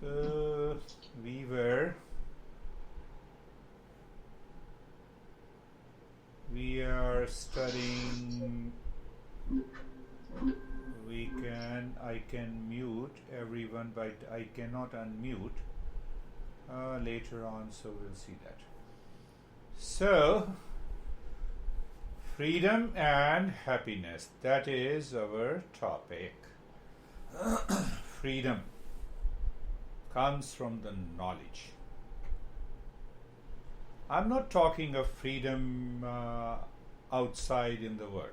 So we are studying. I can mute everyone, but I cannot unmute later on, so we'll see that. So, freedom and happiness, that is our topic. Freedom comes from the knowledge. I'm not talking of freedom outside in the world.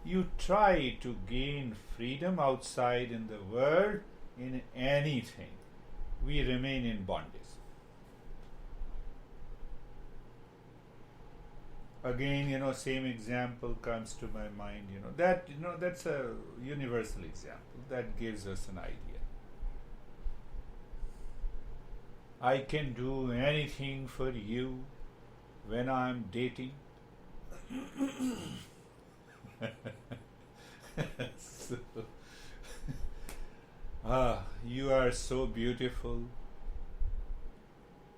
You try to gain freedom outside in the world in anything, we remain in bondage. Again, same example comes to my mind, that's a universal example that gives us an idea. I can do anything for you when I'm dating. So, you are so beautiful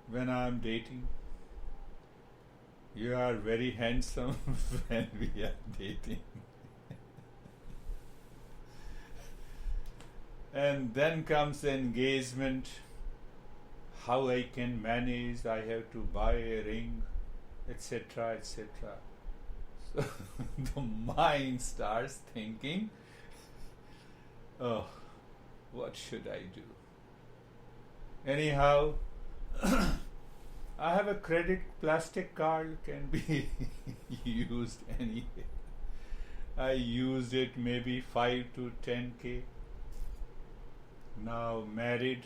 when I'm dating. You are very handsome when we are dating. And then comes the engagement. How I can manage, I have to buy a ring, etc., etc. So the mind starts thinking, oh, what should I do? Anyhow, I have a plastic card, can be used anyway. I used it maybe 5 to 10K. Now married.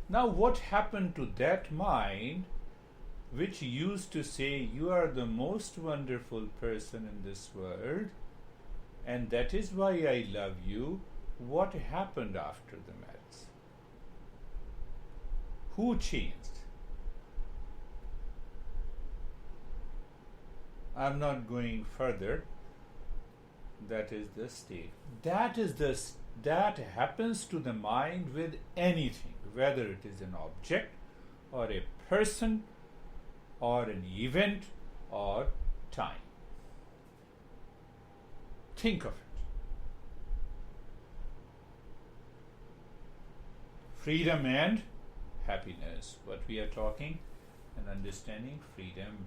Now what happened to that mind which used to say you are the most wonderful person in this world and that is why I love you? What happened after the marriage? Who changed? I'm not going further. That is the state. That happens to the mind with anything, whether it is an object or a person or an event or time. Think of it. Freedom and happiness, what we are talking and understanding freedom.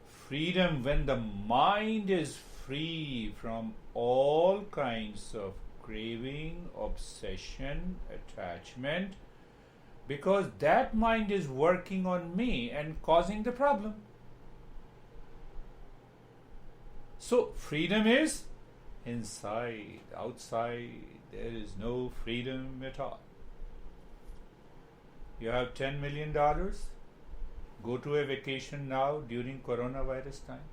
Freedom when the mind is free from all kinds of craving, obsession, attachment, because that mind is working on me and causing the problem. So freedom is inside. Outside there is no freedom at all. You have $10 million, go to a vacation now during coronavirus time.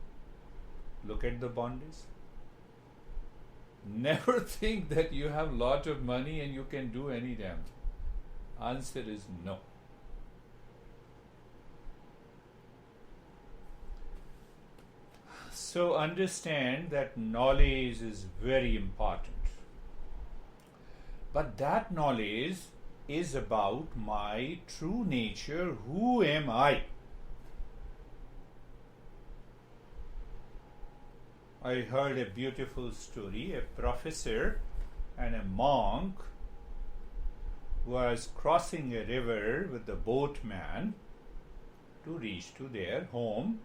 Look at the bondage. Never think that you have lot of money and you can do any damn thing. Answer is no. So understand that knowledge is very important. But that knowledge is about my true nature. Who am I? I heard a beautiful story. A professor and a monk was crossing a river with the boatman to reach to their home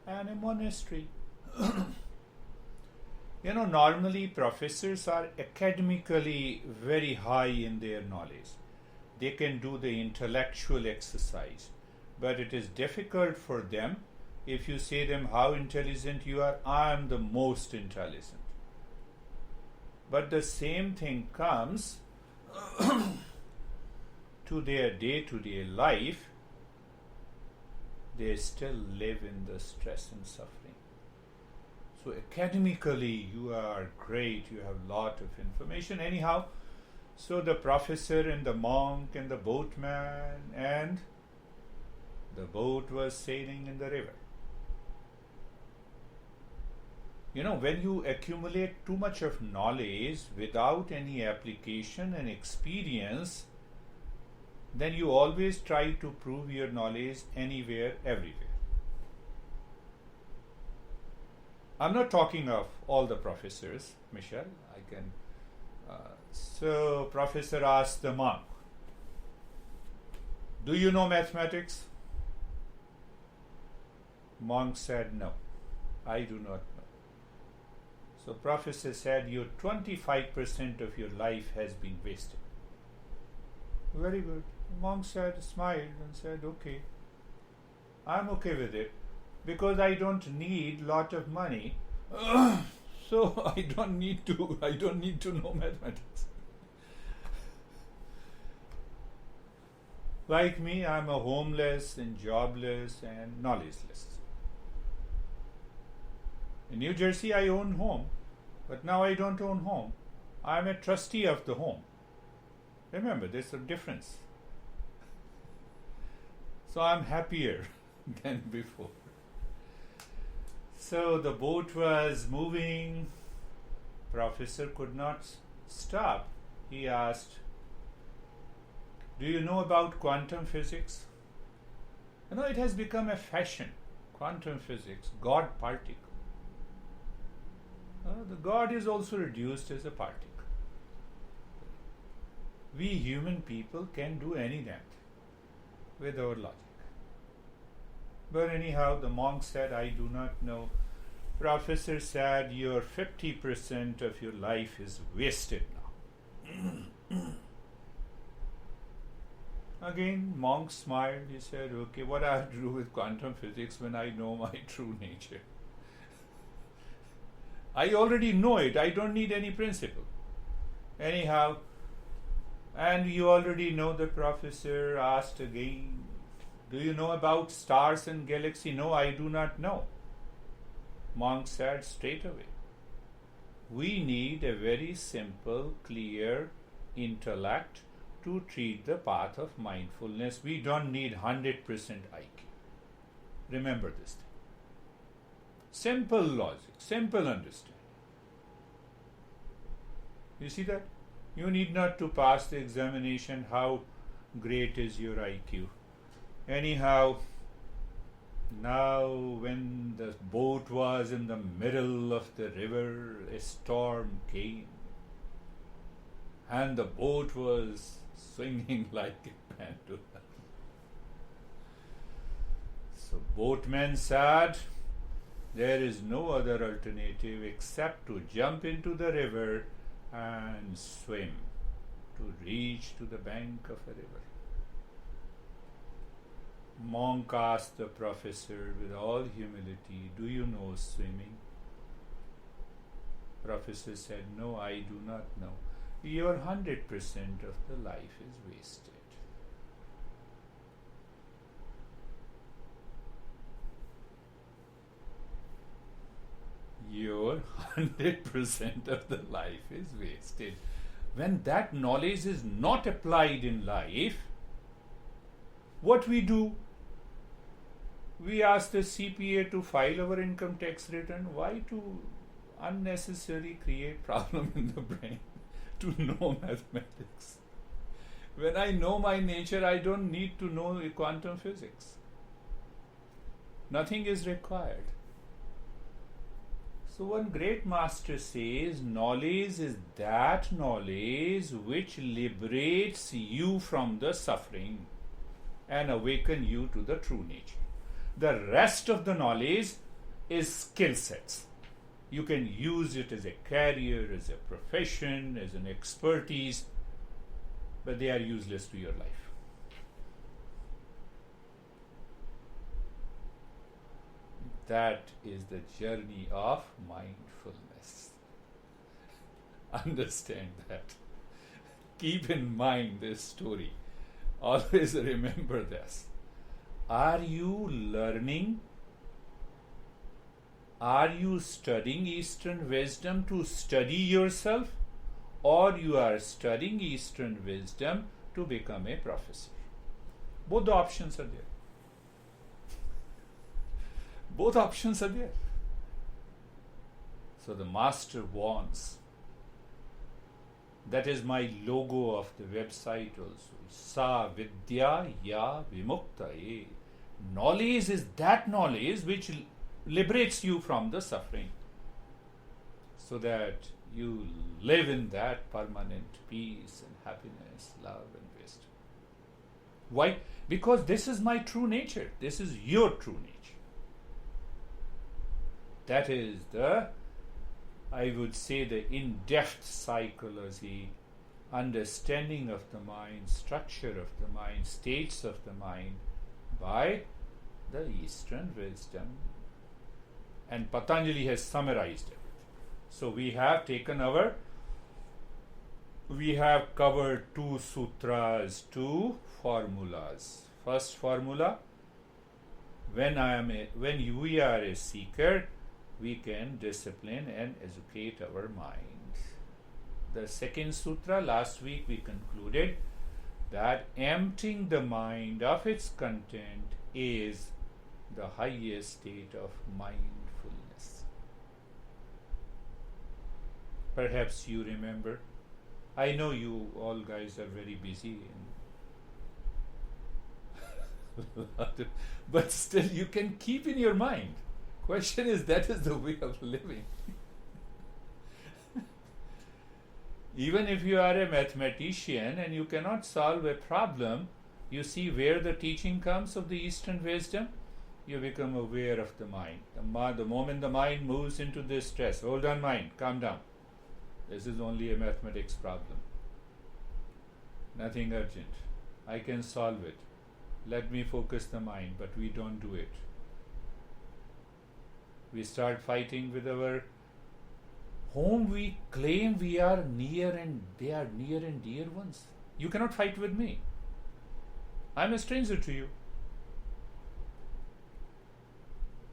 and a monastery. Normally professors are academically very high in their knowledge. They can do the intellectual exercise, but it is difficult for them. If you say them how intelligent you are, I am the most intelligent. But the same thing comes to their day-to-day life. They still live in the stress and suffering. So academically you are great, you have lot of information. Anyhow, so the professor and the monk and the boatman and the boat was sailing in the river. When you accumulate too much of knowledge without any application and experience, then you always try to prove your knowledge anywhere, everywhere. I'm not talking of all the professors, Michelle. So, professor asked the monk, "Do you know mathematics?" Monk said, "No, I do not know." So, professor said, "Your 25% of your life has been wasted." Very good. Monk smiled and said, "Okay, I'm okay with it because I don't need lot of money, so I don't need to know mathematics. Like me, I'm a homeless and jobless and knowledgeless. In New Jersey, I own home, but now I don't own home. I'm a trustee of the home. Remember, there's a difference. So I'm happier than before." So the boat was moving. Professor could not stop. He asked, "Do you know about quantum physics?" It has become a fashion. Quantum physics, God particle. The God is also reduced as a particle. We human people can do any that with our logic. But anyhow, the monk said, "I do not know." Professor said, "Your 50% of your life is wasted now." Again, monk smiled. He said, "Okay, what I have to do with quantum physics when I know my true nature? I already know it. I don't need any principle." Anyhow, and you already know, the professor asked again, "Do you know about stars and galaxy?" "No, I do not know." Monk said straight away, "We need a very simple, clear intellect to treat the path of mindfulness. We don't need 100% IQ. Remember this thing. Simple logic, simple understanding. You see that? You need not to pass the examination. How great is your IQ? Anyhow, now when the boat was in the middle of the river, a storm came, and the boat was swinging like a pendulum. So boatman said, there is no other alternative except to jump into the river and swim to reach to the bank of a river. Monk asked the professor with all humility, "Do you know swimming?" Professor said, "No, I do not know." Your 100% of the life is wasted. Your 100% of the life is wasted. When that knowledge is not applied in life, what we do? We ask the CPA to file our income tax return. Why to unnecessarily create problem in the brain to know mathematics? When I know my nature, I don't need to know quantum physics. Nothing is required. So one great master says, knowledge is that knowledge which liberates you from the suffering and awaken you to the true nature. The rest of the knowledge is skill sets. You can use it as a career, as a profession, as an expertise, but they are useless to your life. That is the journey of mindfulness. Understand that. Keep in mind this story. Always remember this. Are you learning? Are you studying Eastern wisdom to study yourself, or you are studying Eastern wisdom to become a professor? Both the options are there. Both options are there. So the master wants. That is my logo of the website also. Sa vidya ya vimuktaye. Knowledge is that knowledge which liberates you from the suffering, so that you live in that permanent peace and happiness, love and wisdom. Why? Because this is my true nature. This is your true nature. That is the, I would say, the in-depth psychology, understanding of the mind, structure of the mind, states of the mind by the Eastern wisdom. And Patanjali has summarized it. So we have covered 2 sutras, 2 formulas. First formula, when we are a seeker, we can discipline and educate our mind. The second sutra, last week we concluded that emptying the mind of its content is the highest state of mindfulness. Perhaps you remember. I know you all guys are very busy, but still you can keep in your mind. Question is, that is the way of living. Even if you are a mathematician and you cannot solve a problem, you see where the teaching comes of the Eastern wisdom, you become aware of the mind. The moment the mind moves into this stress, hold on mind, calm down. This is only a mathematics problem. Nothing urgent. I can solve it. Let me focus the mind, but we don't do it. We start fighting with our whom we claim we are near, and they are near and dear ones. You cannot fight with me. I'm a stranger to you.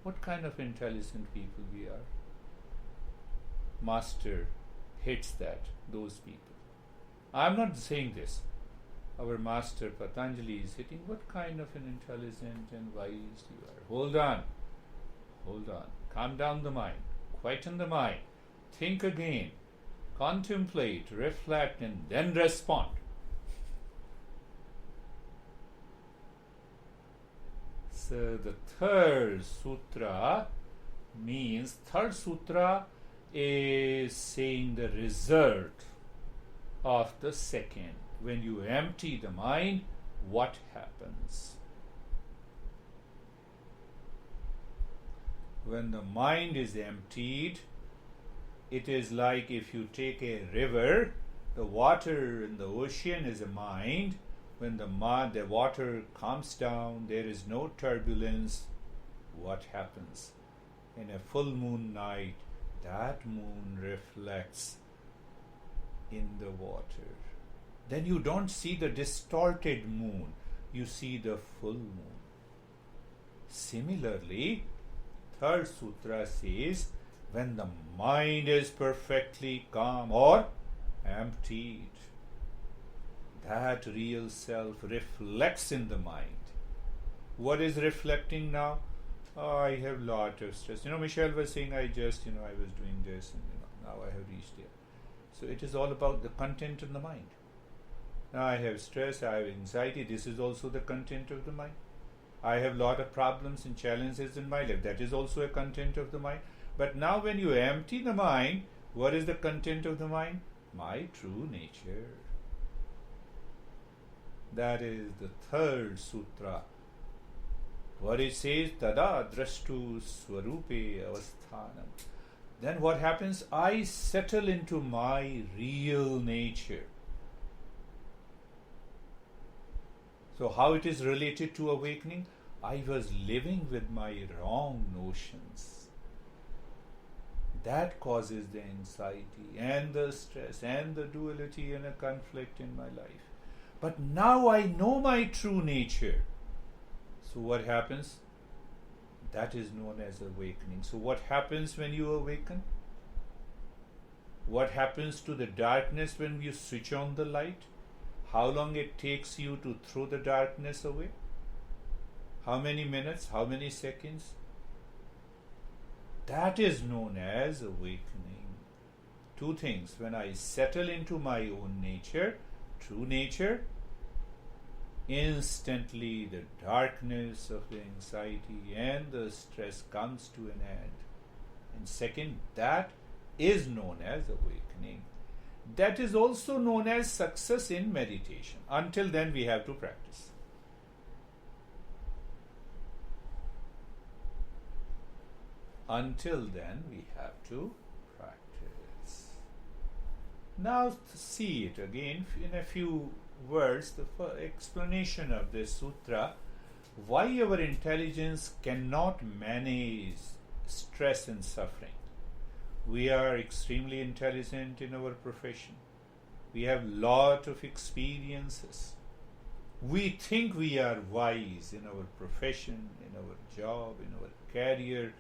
What kind of intelligent people we are? Master hates those people. I'm not saying this. Our master Patanjali is hitting, what kind of an intelligent and wise you are. Hold on. Calm down the mind. Quieten the mind. Think again. Contemplate, reflect, and then respond. So the third sutra is saying the result of the second. When you empty the mind, what happens? When the mind is emptied, it is like if you take a river, the water in the ocean is a mind. When the water comes down, there is no turbulence. What happens? In a full moon night, that moon reflects in the water. Then you don't see the distorted moon, you see the full moon. Similarly, third sutra says, when the mind is perfectly calm or emptied, that real self reflects in the mind. What is reflecting now? Oh, I have lot of stress. Michelle was saying, I was doing this, and now I have reached here. So it is all about the content of the mind. Now I have stress, I have anxiety. This is also the content of the mind. I have lot of problems and challenges in my life. That is also a content of the mind. But now when you empty the mind, what is the content of the mind? My true nature. That is the third sutra. What it says, tada drashtu swarupe avasthanam. Then what happens? I settle into my real nature. So how it is related to awakening? I was living with my wrong notions. That causes the anxiety and the stress and the duality and a conflict in my life. But now I know my true nature. So what happens? That is known as awakening. So what happens when you awaken? What happens to the darkness when you switch on the light? How long it takes you to throw the darkness away? How many minutes? How many seconds? That is known as awakening. Two things. When I settle into my own nature, true nature, instantly the darkness of the anxiety and the stress comes to an end. And second, that is known as awakening. That is also known as success in meditation. Until then, we have to practice. Until then, we have to practice. Now, see it again in a few words, the explanation of this sutra, why our intelligence cannot manage stress and suffering. We are extremely intelligent in our profession. We have lot of experiences. We think we are wise in our profession, in our job, in our career,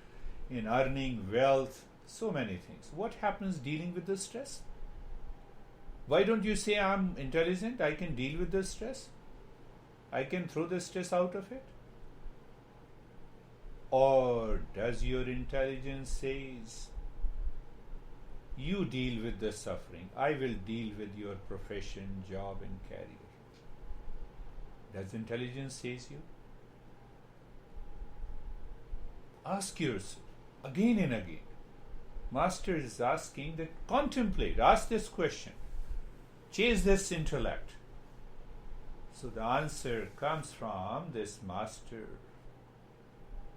in earning wealth, so many things. What happens dealing with the stress? Why don't you say, I'm intelligent, I can deal with the stress? I can throw the stress out of it? Or does your intelligence says, you deal with the suffering, I will deal with your profession, job and career? Does intelligence says you? Ask yourself again and again. Master is asking that contemplate, ask this question. Chase this intellect. So the answer comes from this master.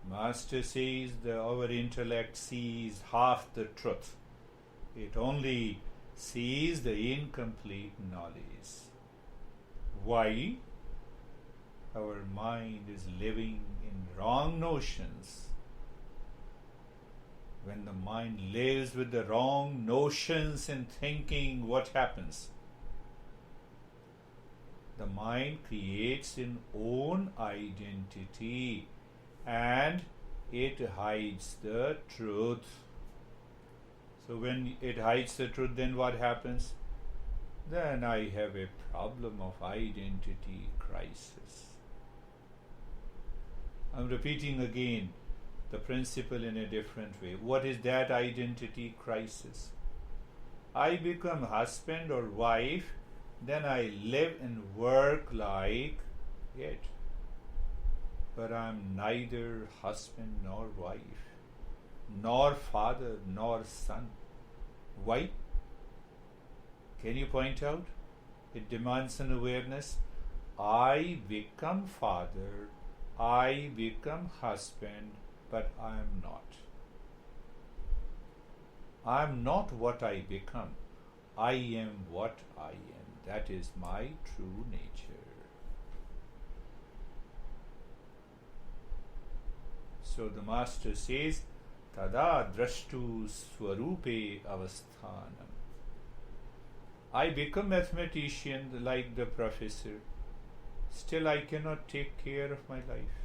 Master says that our intellect sees half the truth. It only sees the incomplete knowledge. Why? Our mind is living in wrong notions. When the mind lives with the wrong notions and thinking, what happens? The mind creates its own identity and it hides the truth. So when it hides the truth, then what happens? Then I have a problem of identity crisis. I'm repeating again the principle in a different way. What is that identity crisis? I become husband or wife, then I live and work like it. But I'm neither husband nor wife, nor father nor son. Why? Can you point out? It demands an awareness. I become father, I become husband, but I am not. I am not what I become. I am what I am. That is my true nature. So the master says, Tada drashtu swarupe avasthanam. I become mathematician like the professor. Still I cannot take care of my life.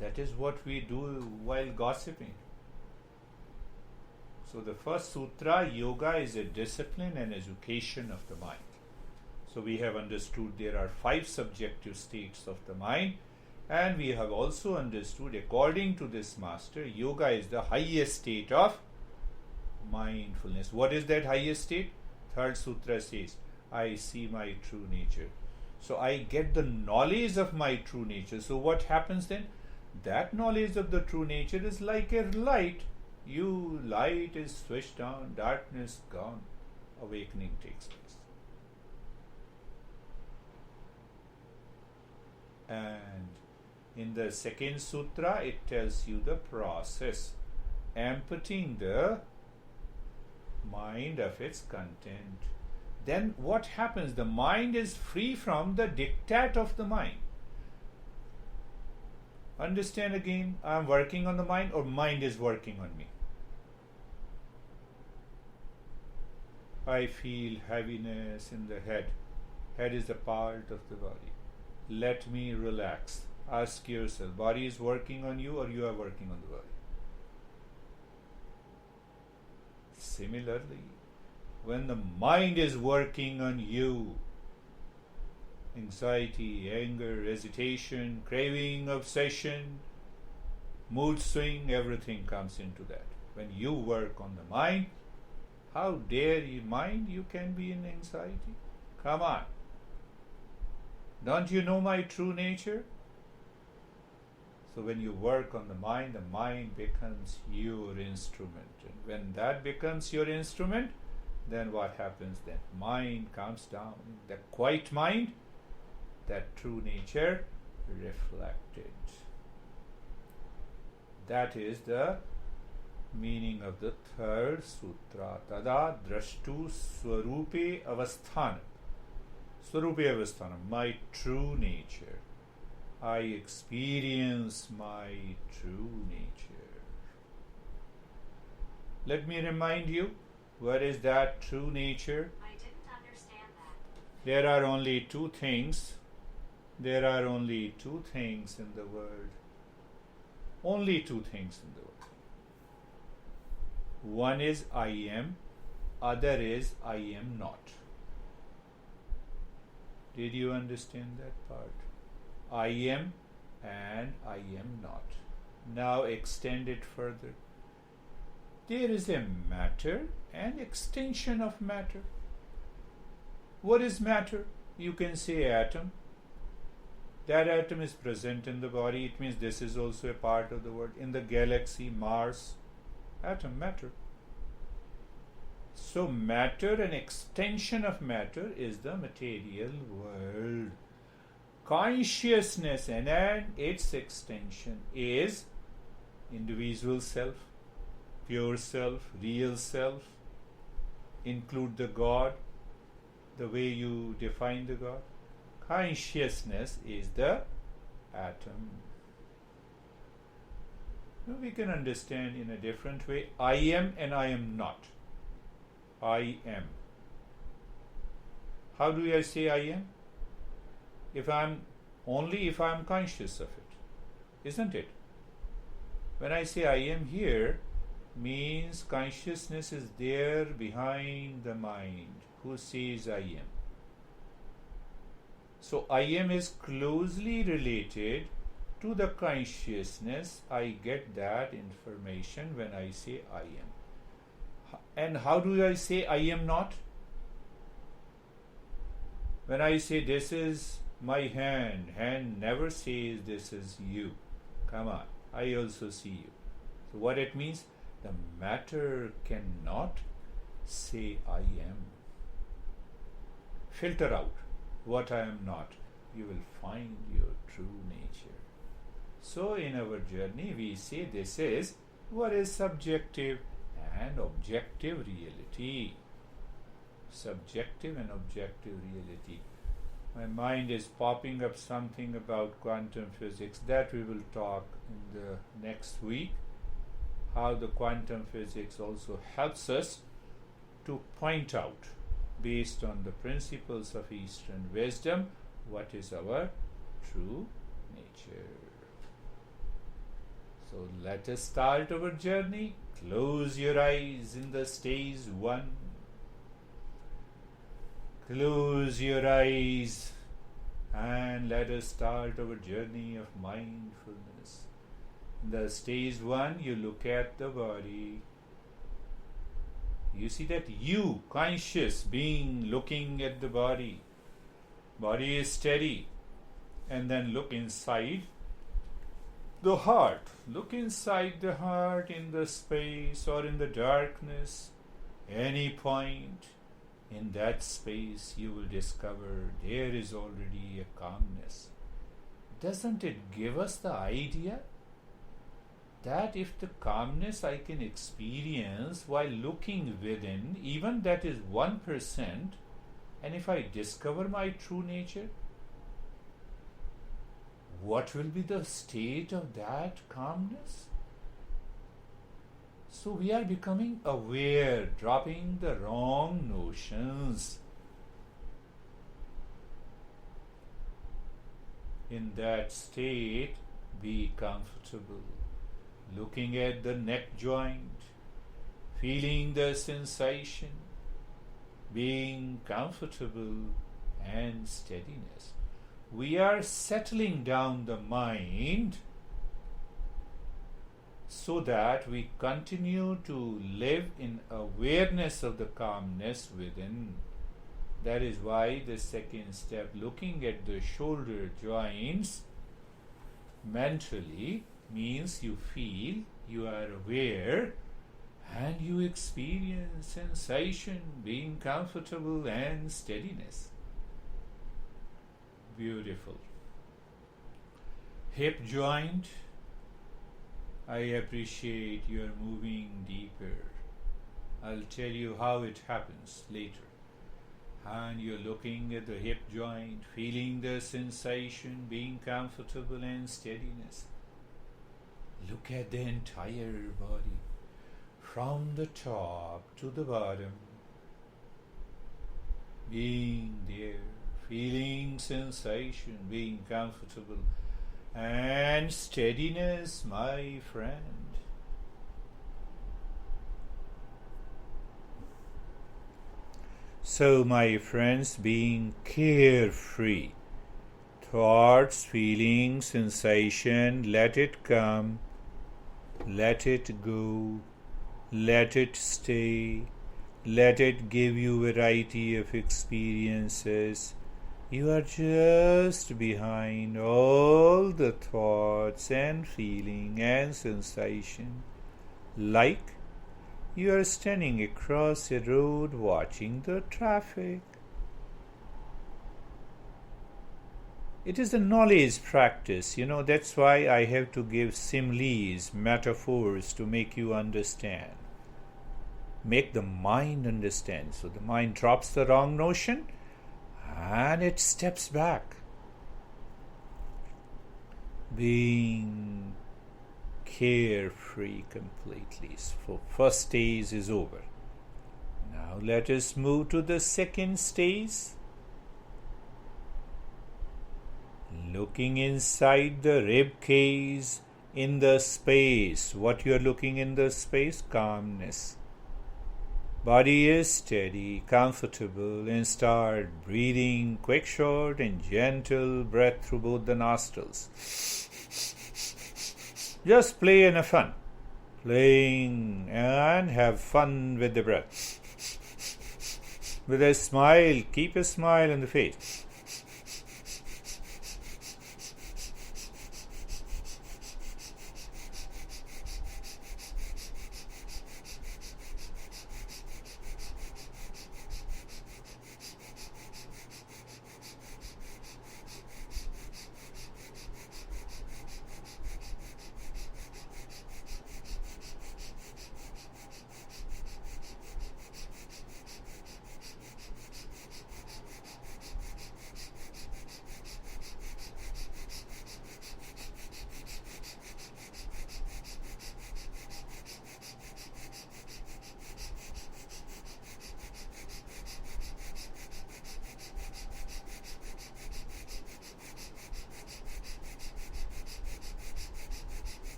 That is what we do while gossiping. So the first sutra, yoga, is a discipline and education of the mind. So we have understood there are 5 subjective states of the mind, and we have also understood, according to this master, yoga is the highest state of mindfulness. What is that highest state? Third sutra says, I see my true nature. So I get the knowledge of my true nature. So what happens then? That knowledge of the true nature is like a light. Light is switched on, darkness gone, awakening takes place. And in the second sutra, it tells you the process, emptying the mind of its content. Then what happens? The mind is free from the diktat of the mind. Understand again, I am working on the mind or mind is working on me. I feel heaviness in the head. Head is a part of the body. Let me relax. Ask yourself, body is working on you or you are working on the body? Similarly, when the mind is working on you, anxiety, anger, hesitation, craving, obsession, mood swing, everything comes into that. When you work on the mind, how dare you mind you can be in anxiety? Come on. Don't you know my true nature? So when you work on the mind becomes your instrument. And when that becomes your instrument, then what happens then? Mind comes down. The quiet mind, that true nature reflected. That is the meaning of the third sutra. Tada drashtu swarupe avasthanam. Swarupe avasthanam, my true nature. I experience my true nature. Let me remind you, what is that true nature? I didn't understand that. There are only two things. There are only two things in the world. Only two things in the world. One is I am, other is I am not. Did you understand that part? I am and I am not. Now extend it further. There is a matter and extension of matter. What is matter? You can say atom. That atom is present in the body. It means this is also a part of the world. In the galaxy, Mars, atom, matter. So matter, an extension of matter, is the material world. Consciousness and its extension is individual self, pure self, real self. Include the God, the way you define the God. Consciousness is the atom. Now we can understand in a different way. I am and I am not. I am. How do I say I am? If I'm conscious of it, isn't it? When I say I am here, means consciousness is there behind the mind who says I am. So I am is closely related to the consciousness. I get that information when I say I am. And how do I say I am not? When I say this is my hand, hand never says this is you. Come on, I also see you. So what it means? The matter cannot say I am. Filter out what I am not. You will find your true nature. So in our journey we say this is what is subjective and objective reality. Subjective and objective reality. My mind is popping up something about quantum physics that we will talk in the next week. How the quantum physics also helps us to point out, based on the principles of Eastern wisdom, what is our true nature. So let us start our journey. Close your eyes in the stage 1. Close your eyes and let us start our journey of mindfulness. In the stage 1, you look at the body. You see that you, conscious being, looking at the body. Body is steady. And then look inside the heart. Look inside the heart, in the space or in the darkness. Any point in that space you will discover there is already a calmness. Doesn't it give us the idea that if the calmness I can experience while looking within, even that is 1%, and if I discover my true nature, what will be the state of that calmness? So we are becoming aware, dropping the wrong notions. In that state, be comfortable. Looking at the neck joint, feeling the sensation, being comfortable and steadiness. We are settling down the mind so that we continue to live in awareness of the calmness within. That is why the second step, looking at the shoulder joints mentally, means you feel, you are aware, and you experience sensation, being comfortable and steadiness. Beautiful. Hip joint, I appreciate you are moving deeper. I'll tell you how it happens later. And you're looking at the hip joint, feeling the sensation, being comfortable and steadiness. Look at the entire body, from the top to the bottom, being there, feeling sensation, being comfortable and steadiness, my friend. So, my friends, being carefree, thoughts, feelings, sensation, let it come, let it go, let it stay, let it give you variety of experiences. You are just behind all the thoughts and feeling and sensation, like you are standing across a road watching the traffic. It is a knowledge practice, that's why I have to give similes, metaphors to make you understand. Make the mind understand. So the mind drops the wrong notion and it steps back. Being carefree completely. So first stage is over. Now let us move to the second stage. Looking inside the rib cage, in the space. What you are looking in the space? Calmness. Body is steady, comfortable, and start breathing quick, short, and gentle breath through both the nostrils. Just play and have fun. Playing and have fun with the breath. With a smile, keep a smile on the face.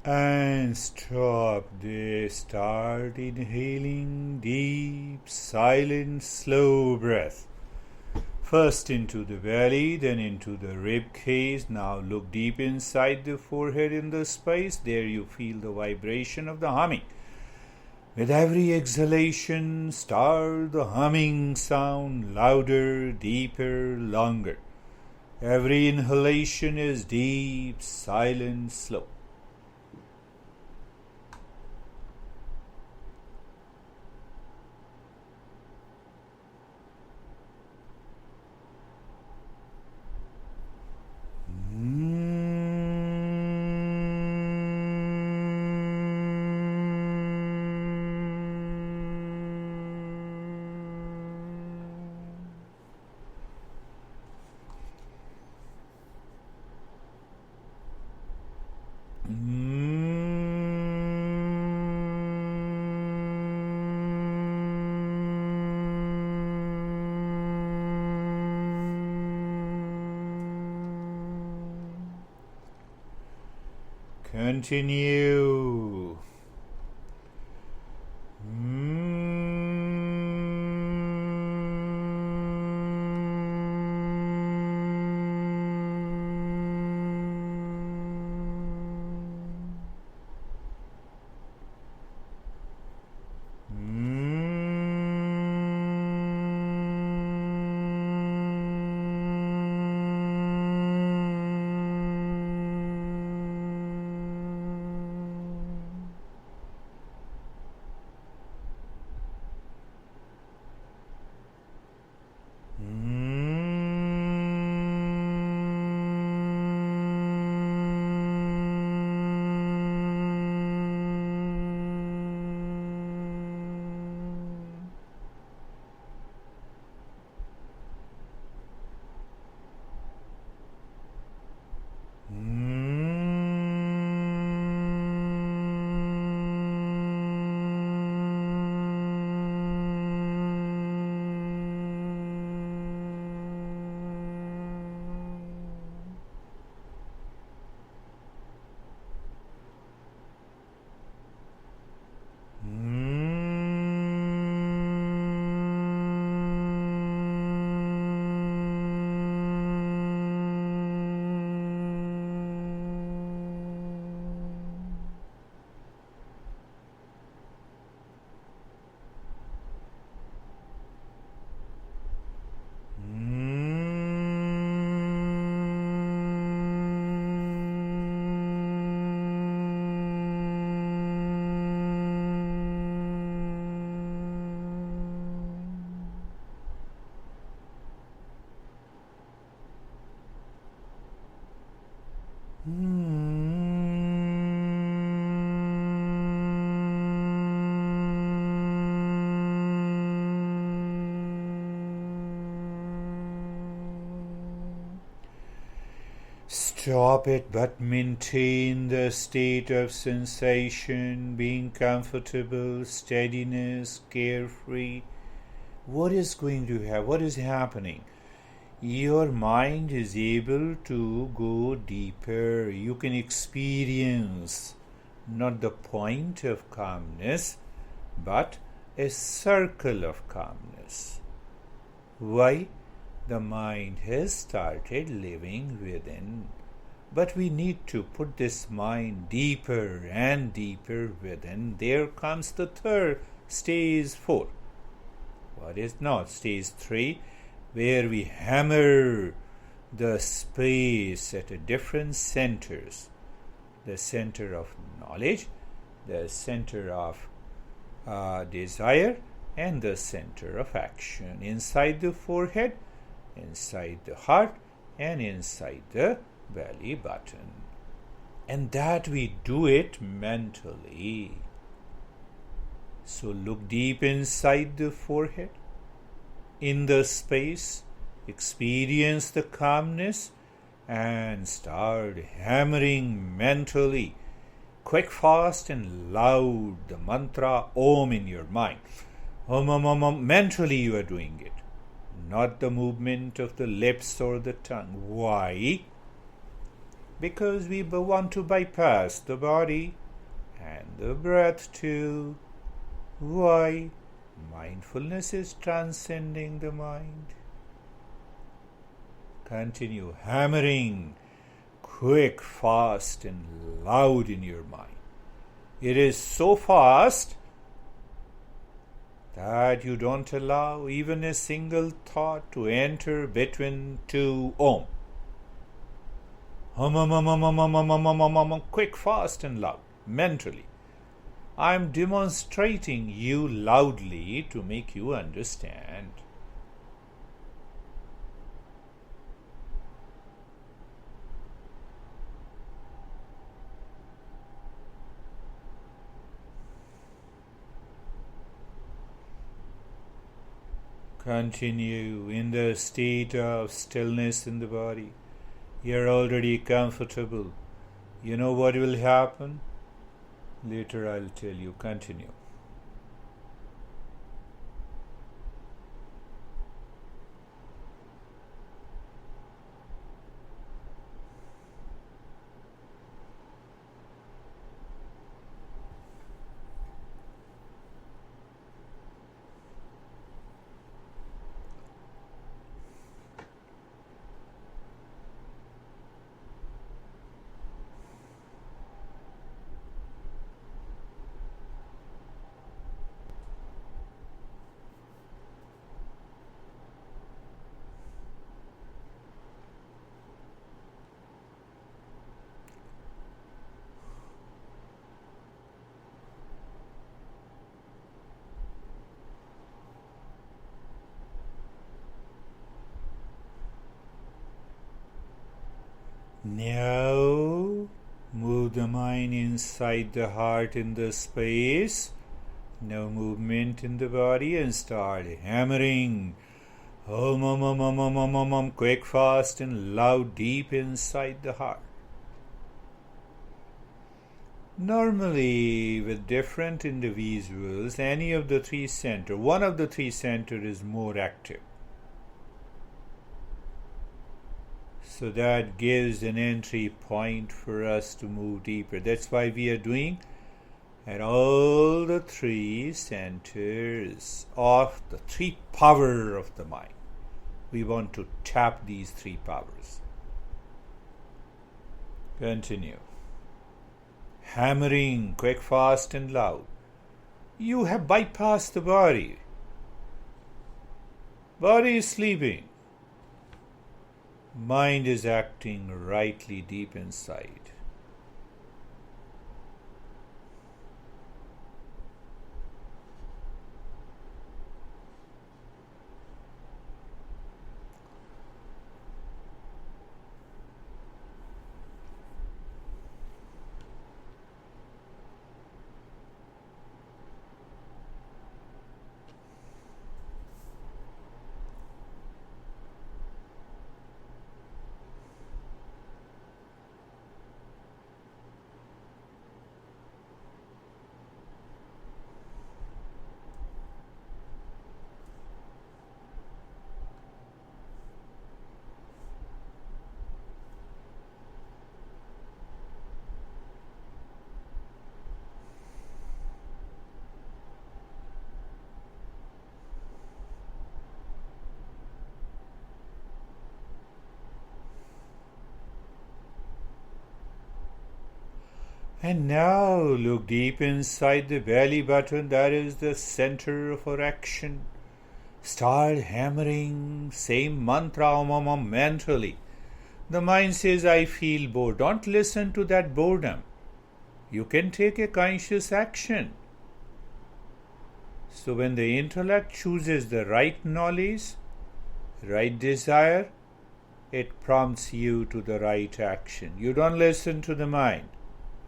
And stop there. Start inhaling deep, silent, slow breath. First into the belly, then into the rib cage. Now look deep inside the forehead in the space. There you feel the vibration of the humming. With every exhalation, start the humming sound louder, deeper, longer. Every inhalation is deep, silent, slow. Continue. Stop it, but maintain the state of sensation, being comfortable, steadiness, carefree. What is going to happen? What is happening? Your mind is able to go deeper. You can experience not the point of calmness, but a circle of calmness. Why? The mind has started living within. But we need to put this mind deeper and deeper within. There comes the third, stage 4. What is not? Stage 3, where we hammer the space at different centers. The center of knowledge, the center of desire, and the center of action. Inside the forehead, inside the heart, and inside the belly button. And that we do it mentally. So look deep inside the forehead, in the space, experience the calmness, and start hammering mentally, quick, fast, and loud, the mantra Om in your mind. Om, om, om, om. Mentally you are doing it, not the movement of the lips or the tongue. Why? Because we want to bypass the body and the breath too. Why? Mindfulness is transcending the mind. Continue hammering, quick, fast, and loud in your mind. It is so fast that you don't allow even a single thought to enter between two Om. Quick, fast, and loud, mentally. I am demonstrating you loudly to make you understand. Continue in the state of stillness in the body. You're already comfortable. You know what will happen? Later I'll tell you. Continue. Now move the mind inside the heart in the space. No movement in the body, and start hammering. Om, quick, fast, and loud, deep inside the heart. Normally, with different individuals, any of the three centers, one of the three centers is more active. So that gives an entry point for us to move deeper. That's why we are doing at all the three centers of the three power of the mind. We want to tap these three powers. Continue. Hammering, quick, fast, and loud. You have bypassed the body. Body is sleeping. Mind is acting rightly deep inside. And now look deep inside the belly button. That is the center of our action. Start hammering same mantra mentally. The mind says, I feel bored. Don't listen to that boredom. You can take a conscious action. So when the intellect chooses the right knowledge, right desire, it prompts you to the right action. You don't listen to the mind.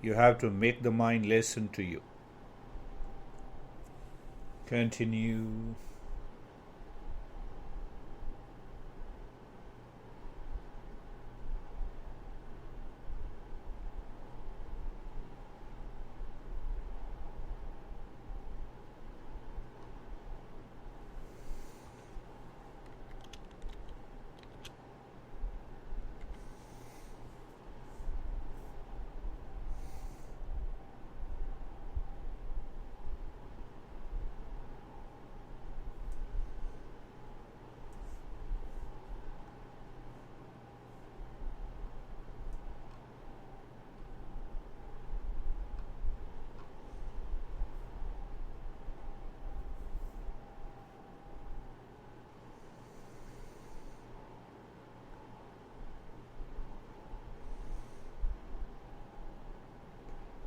You have to make the mind listen to you. Continue.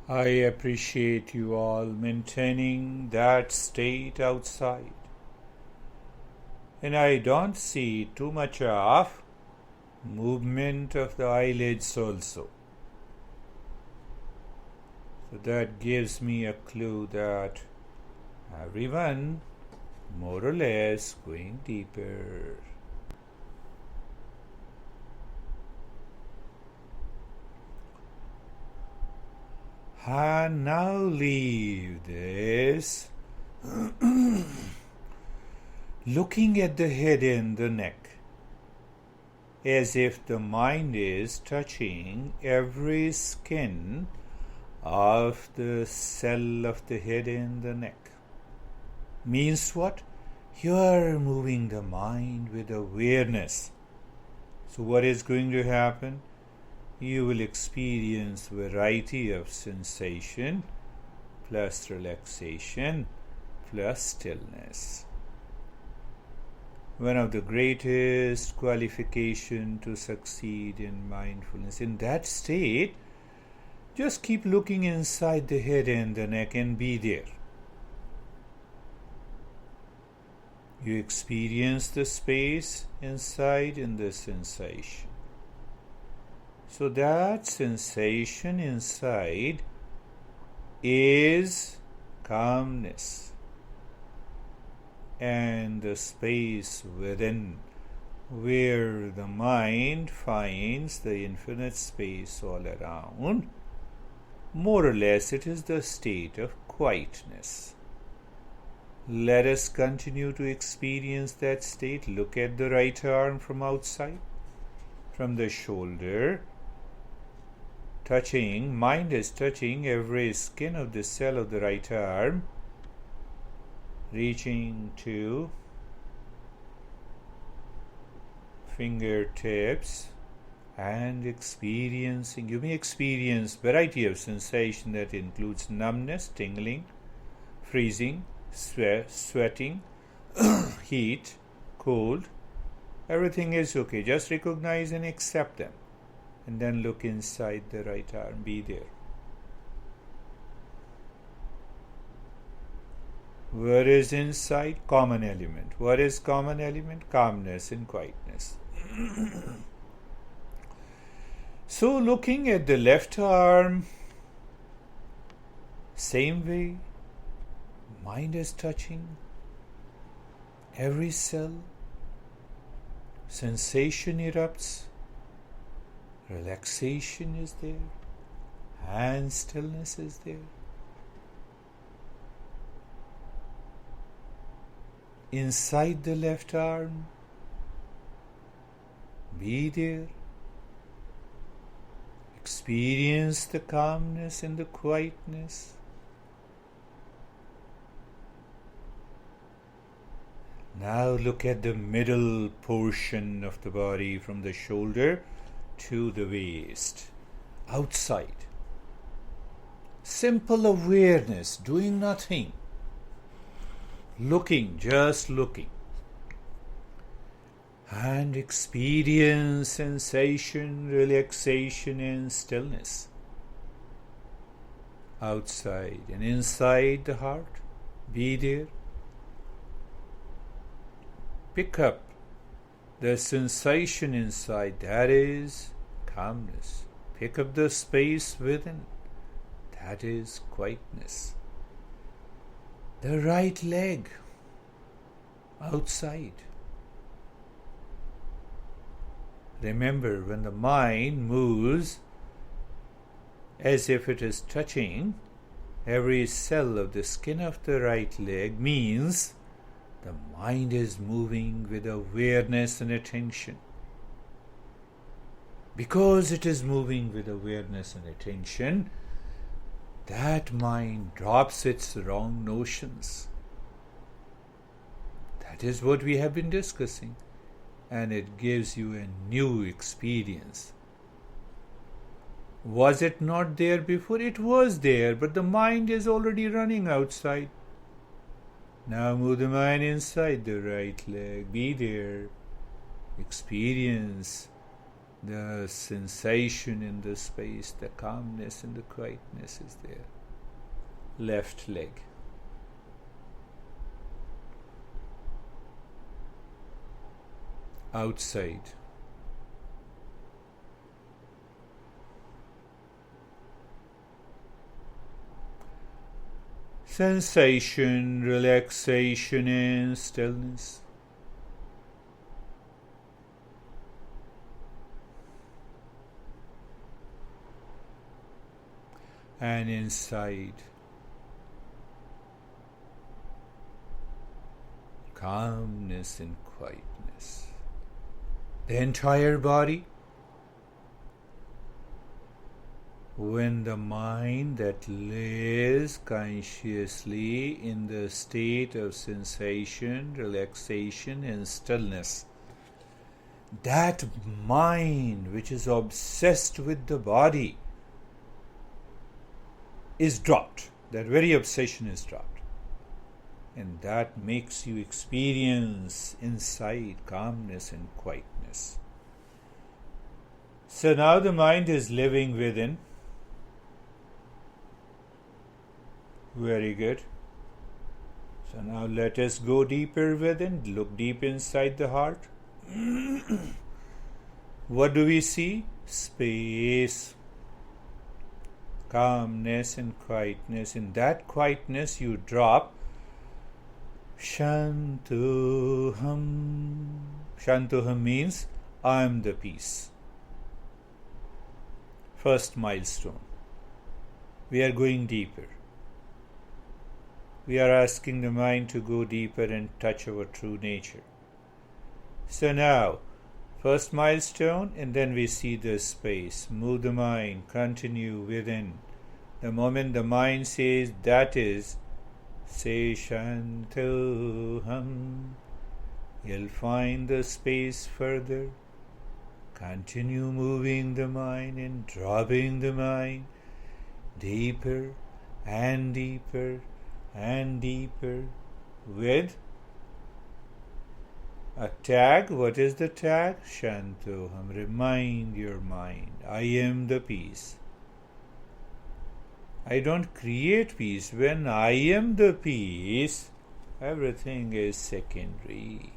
I appreciate you all maintaining that state outside. And I don't see too much of movement of the eyelids also. So that gives me a clue that everyone more or less going deeper. And now leave this looking at the head and the neck as if the mind is touching every skin of the cell of the head and the neck. Means what? You are moving the mind with awareness. So what is going to happen? You will experience variety of sensation plus relaxation plus stillness. One of the greatest qualification to succeed in mindfulness. In that state, just keep looking inside the head and the neck and be there. You experience the space inside and the sensation. So that sensation inside is calmness, and the space within, where the mind finds the infinite space all around, more or less it is the state of quietness. Let us continue to experience that state. Look at the right arm from outside, from the shoulder, touching, mind is touching every skin of the cell of the right arm, reaching to fingertips and experiencing. You may experience variety of sensation that includes numbness, tingling, freezing, sweating, heat, cold. Everything is okay. Just recognize and accept them. And then look inside the right arm. Be there. What is inside? Common element. What is common element? Calmness and quietness. So looking at the left arm, same way, mind is touching every cell, sensation erupts, relaxation is there, and stillness is there. Inside the left arm, be there. Experience the calmness and the quietness. Now look at the middle portion of the body, from the shoulder to the waist, outside. Simple awareness, doing nothing. Looking, just looking. And experience sensation, relaxation and stillness. Outside and inside the heart, be there. Pick up the sensation inside, that is calmness. Pick up the space within, that is quietness. The right leg, outside. Remember, when the mind moves as if it is touching every cell of the skin of the right leg, means the mind is moving with awareness and attention. Because it is moving with awareness and attention, that mind drops its wrong notions. That is what we have been discussing. And it gives you a new experience. Was it not there before? It was there, but the mind is already running outside. Now move the mind inside the right leg. Be there. Experience the sensation in the space, the calmness and the quietness is there. Left leg. Outside. Sensation, relaxation and stillness. And inside, calmness and quietness. The entire body, when the mind that lives consciously in the state of sensation, relaxation and stillness, that mind which is obsessed with the body is dropped. That very obsession is dropped. And that makes you experience inside calmness and quietness. So now the mind is living within. Very good. So now let us go deeper within. Look deep inside the heart. What do we see? space, calmness and quietness. In that quietness you drop Shantuham. Shantuham means I am the peace. First milestone. We are going deeper. We are asking the mind to go deeper and touch our true nature. So now, first milestone, and then we see the space. Move the mind, continue within. The moment the mind says that is, say Shantuham. You'll find the space further. Continue moving the mind and dropping the mind deeper and deeper and deeper with a tag. What is the tag? Shantuham. Remind your mind, I am the peace. I don't create peace. When I am the peace, everything is secondary.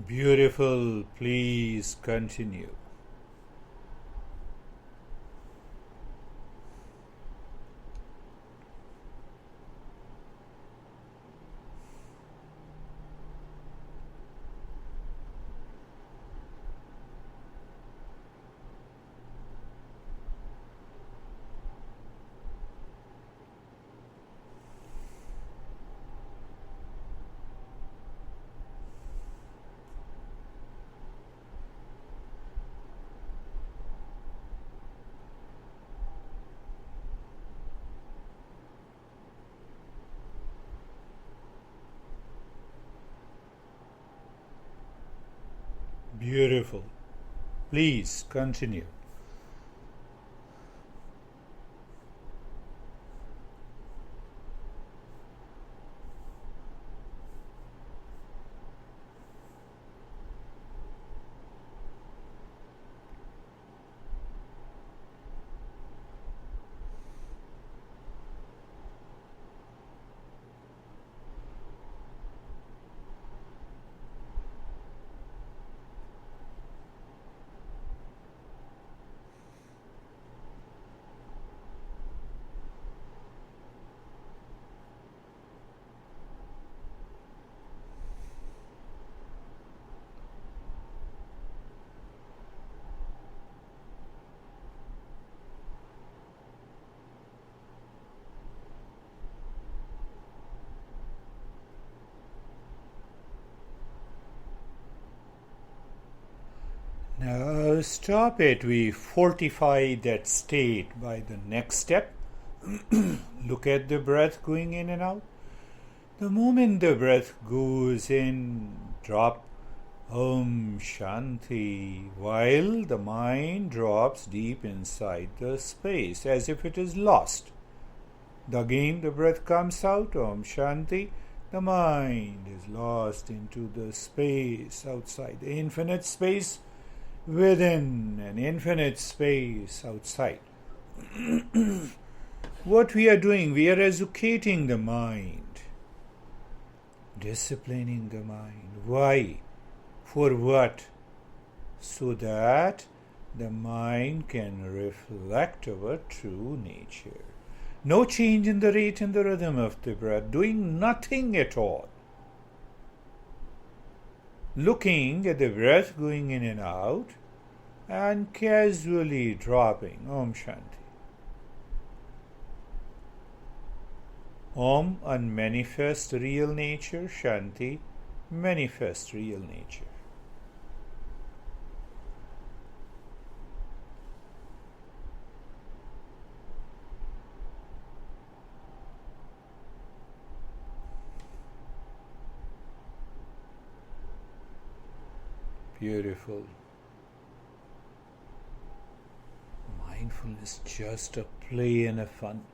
Beautiful. Please continue. Beautiful. Please continue. Now stop it. We fortify that state by the next step. Look at the breath going in and out. The moment the breath goes in, drop Om Shanti, while the mind drops deep inside the space as if it is lost. Again the breath comes out, Om Shanti. The mind is lost into the space outside, the infinite space within, an infinite space outside. What we are doing, we are educating the mind, disciplining the mind. Why? For what? So that the mind can reflect our true nature. No change in the rate and the rhythm of the breath, doing nothing at all. looking at the breath going in and out and casually dropping Om Shanti. Om unmanifest real nature, Shanti manifest real nature. Beautiful. Mindfulness just a play and a fun.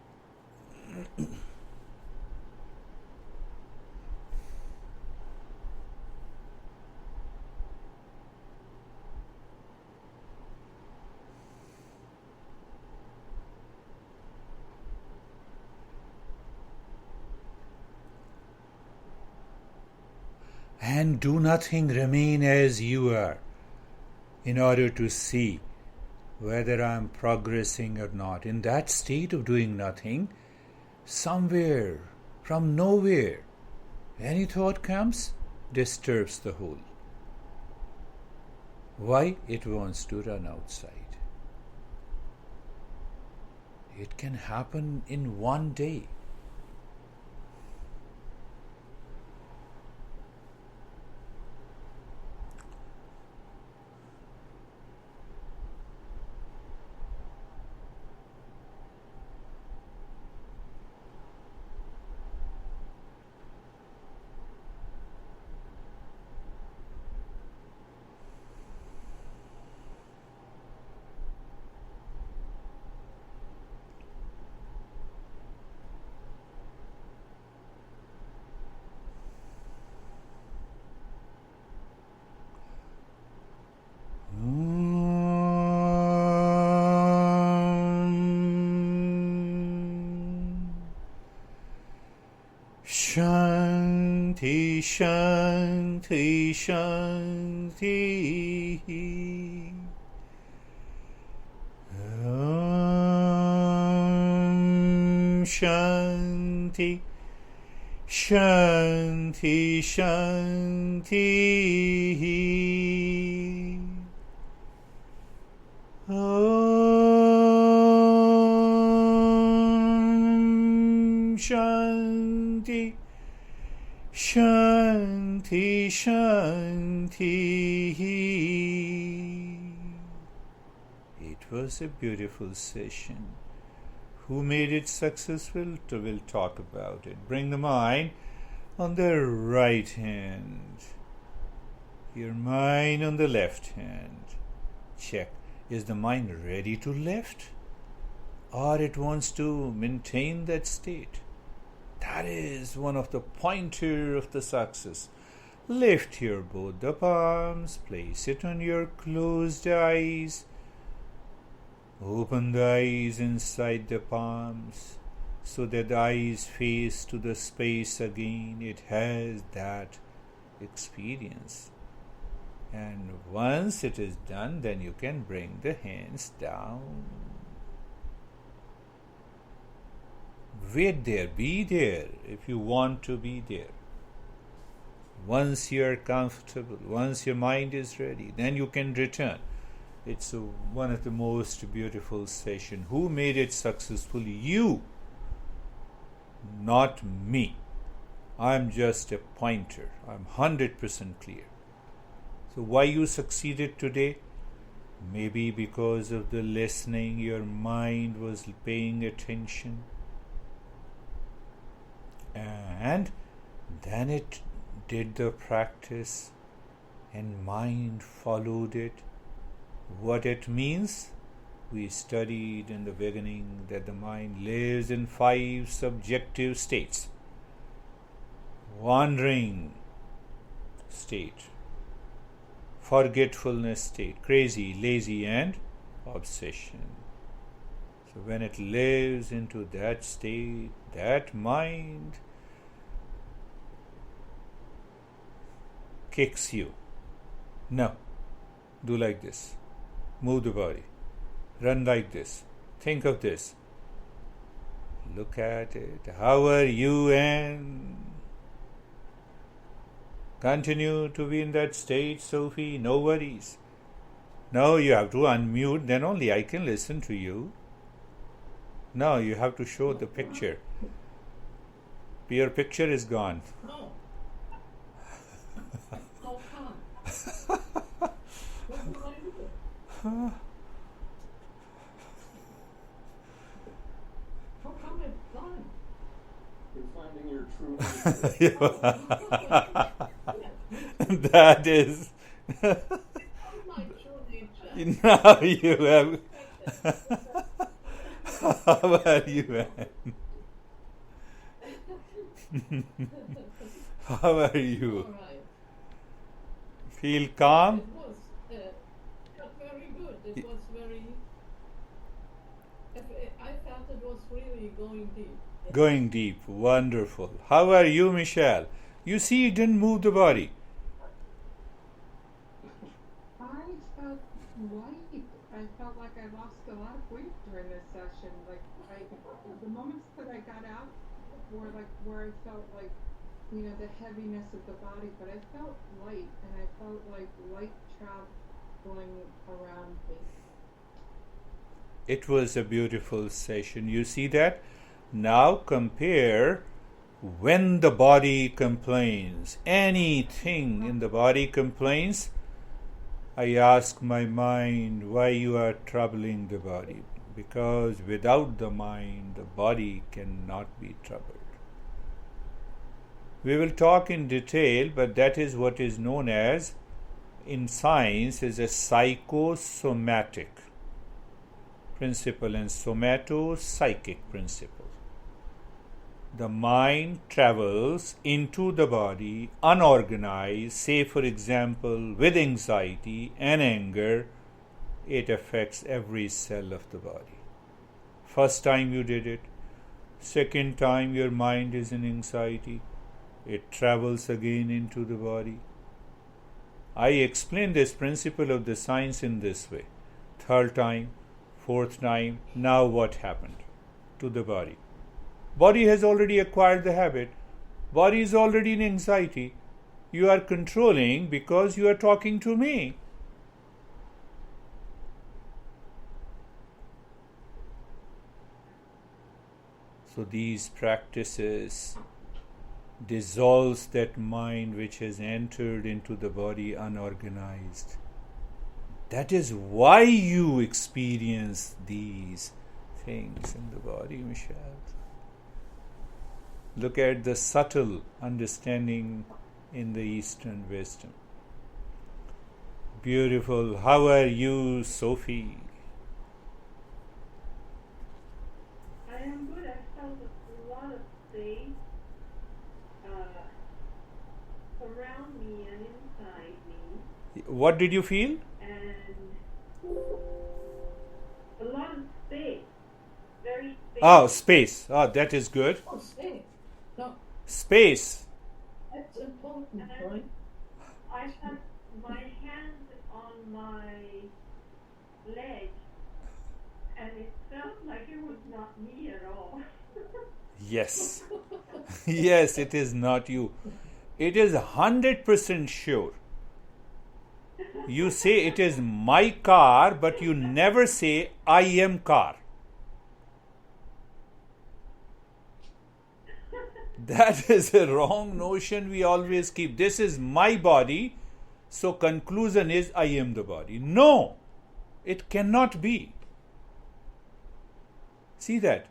And do nothing, remain as you are in order to see whether I am progressing or not. In that state of doing nothing, somewhere, from nowhere, any thought comes, disturbs the whole. Why? It wants to run outside. It can happen in one day. Shanti, Shanti, Shanti. Om Shanti, Shanti, Shanti. Om Shanti, Shanti, Shanti. It was a beautiful session. Who made it successful? We'll talk about it. Bring the mind on the right hand. Your mind on the left hand. Check. Is the mind ready to lift? Or it wants to maintain that state? That is one of the pointer of the success. Lift your both the palms, place it on your closed eyes. Open the eyes inside the palms so that the eyes face to the space again. It has that experience. And once it is done, then you can bring the hands down. Wait there, be there if you want to be there. Once you are comfortable, once your mind is ready, then you can return. It's one of the most beautiful sessions. Who made it successful? You, not me. I'm just a pointer. I'm 100% clear. So why you succeeded today? Maybe because of the listening, your mind was paying attention. And then it did the practice and mind followed it. What it means? We studied in the beginning that the mind lives in 5 subjective states. Wandering state, forgetfulness state, crazy, lazy, and obsession. So when it lives into that state, that mind kicks you. No, do like this. Move the body. Run like this. Think of this. Look at it. How are you? And Continue to be in that state, Sophie. No worries. No, you have to unmute, then only I can listen to you. No, you have to show the picture. Your picture is gone. No. How come? What do I do? How come it's gone? You're finding your true That is. My true nature. Now you have. How are you, Anne? How are you? All right. Feel calm? It was very good. It was very. I felt it was really going deep. Going deep. Wonderful. How are you, Michelle? You see, you didn't move the body. I felt light. I felt like I lost a lot of weight during this session. Like the moments that I got out were like where I felt like, the heaviness of the body, but I felt light, and I felt like light traveling around me. It was a beautiful session. You see that? Now compare when the body complains. Anything in the body complains. I ask my mind, why you are troubling the body? Because without the mind, the body cannot be troubled. We will talk in detail, but that is what is known as, in science, as a psychosomatic principle and somato-psychic principle. The mind travels into the body unorganized, say for example with anxiety and anger, it affects every cell of the body. First time you did it, second time your mind is in anxiety, it travels again into the body. I explain this principle of the science in this way. Third time, fourth time, now what happened to the body? Body has already acquired the habit. Body is already in anxiety. You are controlling because you are talking to me. So these practices dissolves that mind which has entered into the body unorganized. That is why you experience these things in the body, Michelle. Look at the subtle understanding in the Eastern wisdom. Beautiful. How are you, Sophie? I am good. I felt a lot of space around me and inside me. What did you feel? And a lot of space. Very space. Oh, space. Oh, that is good. Oh, stay. No, Space. that's important, And right? I had my hand on my leg, and it felt like it was not me at all. Yes. Yes, it is not you. It is 100% sure. You say it is my car, but you never say I am car. That is a wrong notion we always keep. This is my body, so conclusion is I am the body. No, it cannot be. See that?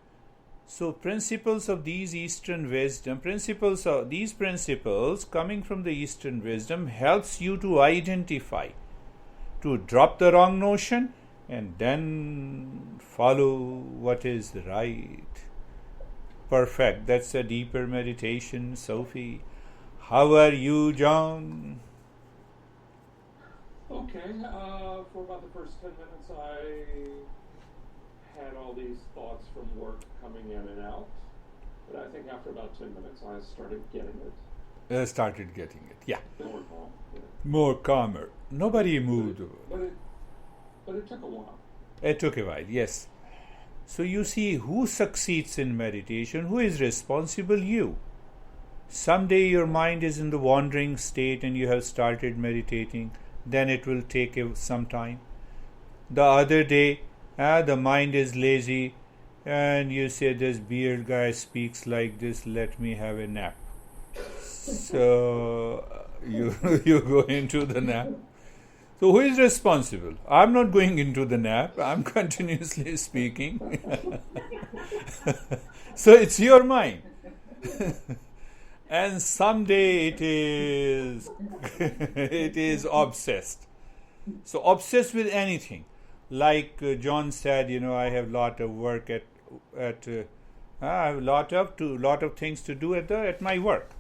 So principles of these Eastern wisdom, these principles coming from the Eastern wisdom helps you to identify, to drop the wrong notion and then follow what is right. Perfect. That's a deeper meditation, Sophie. How are you, John? Okay, for about the first 10 minutes I had all these thoughts from work coming in and out. But I think after about 10 minutes I started getting it. Started getting it. Yeah. More calm. Yeah. More calmer. Nobody moved. But it took a while. It took a while, yes. So you see who succeeds in meditation, who is responsible? You. Someday your mind is in the wandering state and you have started meditating, then it will take some time. The other day, the mind is lazy and you say, this beard guy speaks like this, let me have a nap. So you go into the nap. So who is responsible? I'm not going into the nap. I'm continuously speaking. So it's your mind. And someday it is obsessed. So obsessed with anything. Like John said, I have a lot of work I have a lot of things to do at my work.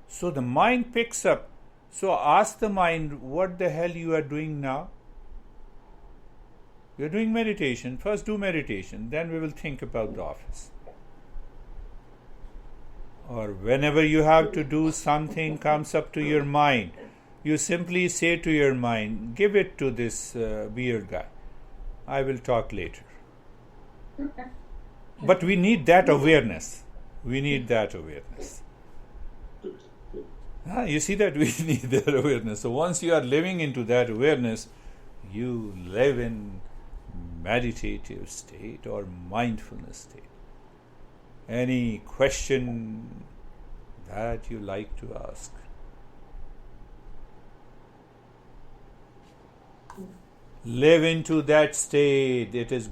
So the mind picks up. So ask the mind, what the hell you are doing now? You're doing meditation. First do meditation, then we will think about the office. Or whenever you have to do something comes up to your mind, you simply say to your mind, give it to this beard guy. I will talk later. But we need that awareness. You see that? We need that awareness. So once you are living into that awareness, you live in meditative state or mindfulness state. Any question that you like to ask? Live into that state. It is